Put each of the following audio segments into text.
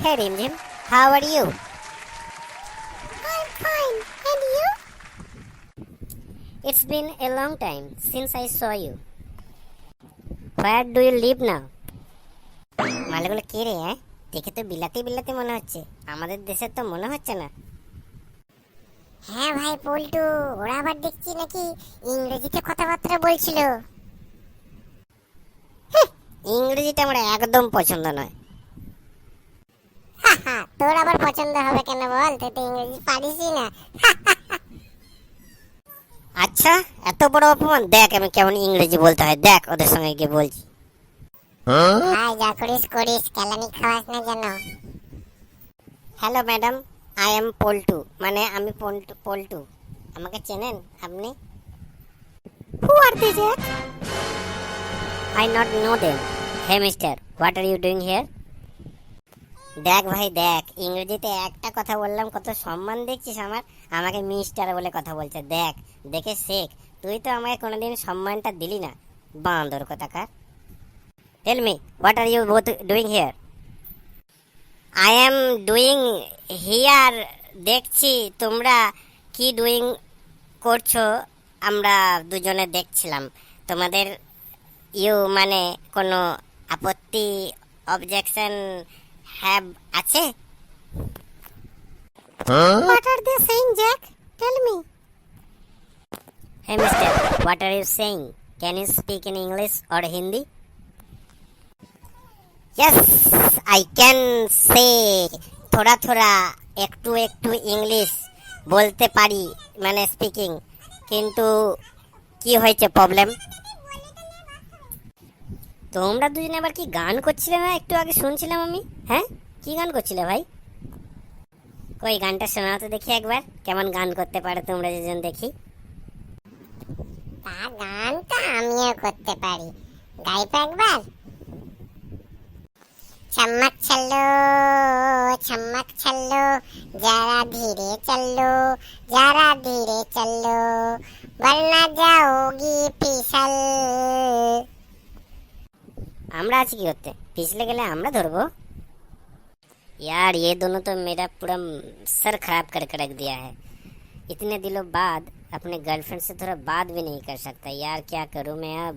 Hey Rimjim, how are you? I'm fine. And you? It's been a long time since I saw you. Where do you live now? মালগুলো কে রে? দেখে তো বিলাতি বিলাতি মনে হচ্ছে, আমাদের দেশের তো মনে হচ্ছে না। হ্যাঁ ভাই পল্টু, ওরা আবার দেখছি নাকি ইংরেজিতে কথাবার্তা বলছিল। ইংরেজিটা আমার একদম পছন্দ নয়। তোর আবার পছন্দ হবে কেন বল, তুই তো ইংরেজি পারিসই না। আচ্ছা, এত বড় অপমান! দেখ আমি কেমন ইংরেজি বলতে হয়, দেখ ওদের সঙ্গে গিয়ে বলছি। ভাই যা করিস করিস, কেলানি খাওয়াস না যেন। Hello madam, I am Paltu, মানে আমি পল্টু। আমাকে চেনেন আপনি? Who are they, Jack? I not know them. Hey mister, what are you doing here? দেখ ভাই দেখ, ইংরেজিতে একটা কথা বললাম, কত সম্মান দেখছিস আমার, আমাকে মিস্টার বলে কথা বলছে। দেখ, দেখে শেখ, তুই তো আমাকে কোনোদিন সম্মানটা দিলি না, বান্দর কোথাকার। Tell me, what are you both doing here? I am doing here, দেখছি তোমরা কি ডুইং করছো, আমরা দুজনে দেখছিলাম। তোমাদের ইউ মানে কোনো আপত্তি, অবজেকশন হ্যাভ আছে? What are they saying, Jack? Tell me. Hey mister, what are you saying? Can you speak in English or Hindi? Yes, I can say थोड़ा थोड़ा একটু একটু ইংলিশ বলতে পারি, মানে স্পিকিং। কিন্তু কি হয়েছে প্রবলেম? তোমরা দুজনে আবার কি গান করছিলে না, একটু আগে শুনছিলাম আমি। হ্যাঁ, কি গান করছিলে ভাই? কই গানটা শোনাও তো দেখি একবার, কেমন গান করতে পারো তোমরা দুজন দেখি। তা গান তো আমিও করতে পারি, গাইবো একবার। চমক চলো চমক চলো, যারা ধীরে চলো যারা ধীরে চলো, বলনা যাওগি পিছল। আমরা আছি কি করতে? পিছলে গেলে আমরা ধরবো? यार ये दोनों तो मेरा पूरा सर खराब करके रख दिया है। इतने दिनों बाद अपने गर्लफ्रेंड से थोड़ा बात भी नहीं कर सकता यार, क्या करूं मैं अब?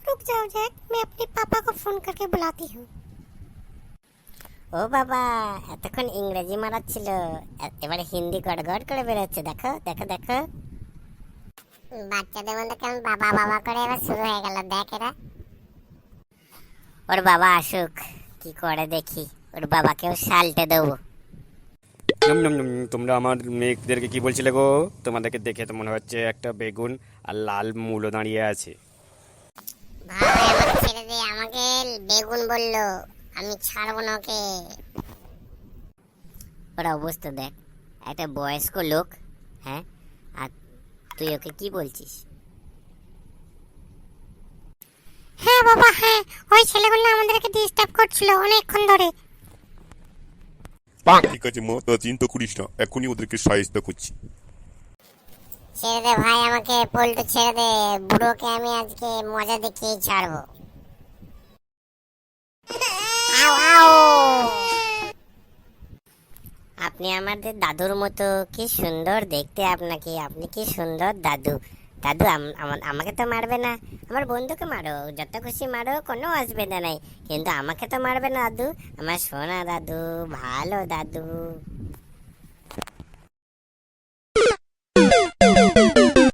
रुक जाओ जैक, मैं अपने पापा को फोन करके बुलाती हूँ। ও বাবা, এতক্ষণ ইংরেজি মারাচ্ছিল, এবারে হিন্দি গড়গড় করে বেরোচ্ছে। দেখো দেখো দেখো, বাচ্চাদের মধ্যে কেমন বাবা বাবা করে এবার শুরু হয়ে গেল, দেখ এরা। ওর বাবা আসুক, কি করে দেখি, ওর বাবাকেও সালটে দেবো। তোমরা আমার মেয়েদেরকে কি বলছিলে গো? তোমাদেরকে দেখে তো মনে হচ্ছে একটা বেগুন আর লাল মূলো দাঁড়িয়ে আছে। ভাই আমাকে ছেড়ে দে, আমাকে বেগুন বললো, আমি ছাড়বো না ওকে। ওর অবস্থা দেখ, একটা বয়স্ক লোক, হ্যাঁ, আর তুই ওকে কি বলছিস? হ্যাঁ বাবা হ্যাঁ, ওই ছেলেগুলো আমাদেরকে ডিস্টার্ব করছিল অনেকক্ষণ ধরে। ঠিক আছে মা, তা চিন্তা করিস না, এখনই ওদেরকে সাহায্য করছি। ছেড়ে দে ভাই আমাকে, পল্টু ছেড়ে দে, বুড়োকে আমি আজকে মজা দেখিয়েই ছাড়বো। আউ আউ। আপনি আমাদের দাদুর মতো, কি সুন্দর দেখতে আপনাকে, আপনি কি সুন্দর দাদু। দাদু আমাকে তো মারবে না, আমার বন্ধুকে মারো, যত খুশি মারো, কোনো অসুবিধা নাই, কিন্তু আমাকে তো মারবে না দাদু, আমার সোনা দাদু, ভালো দাদু।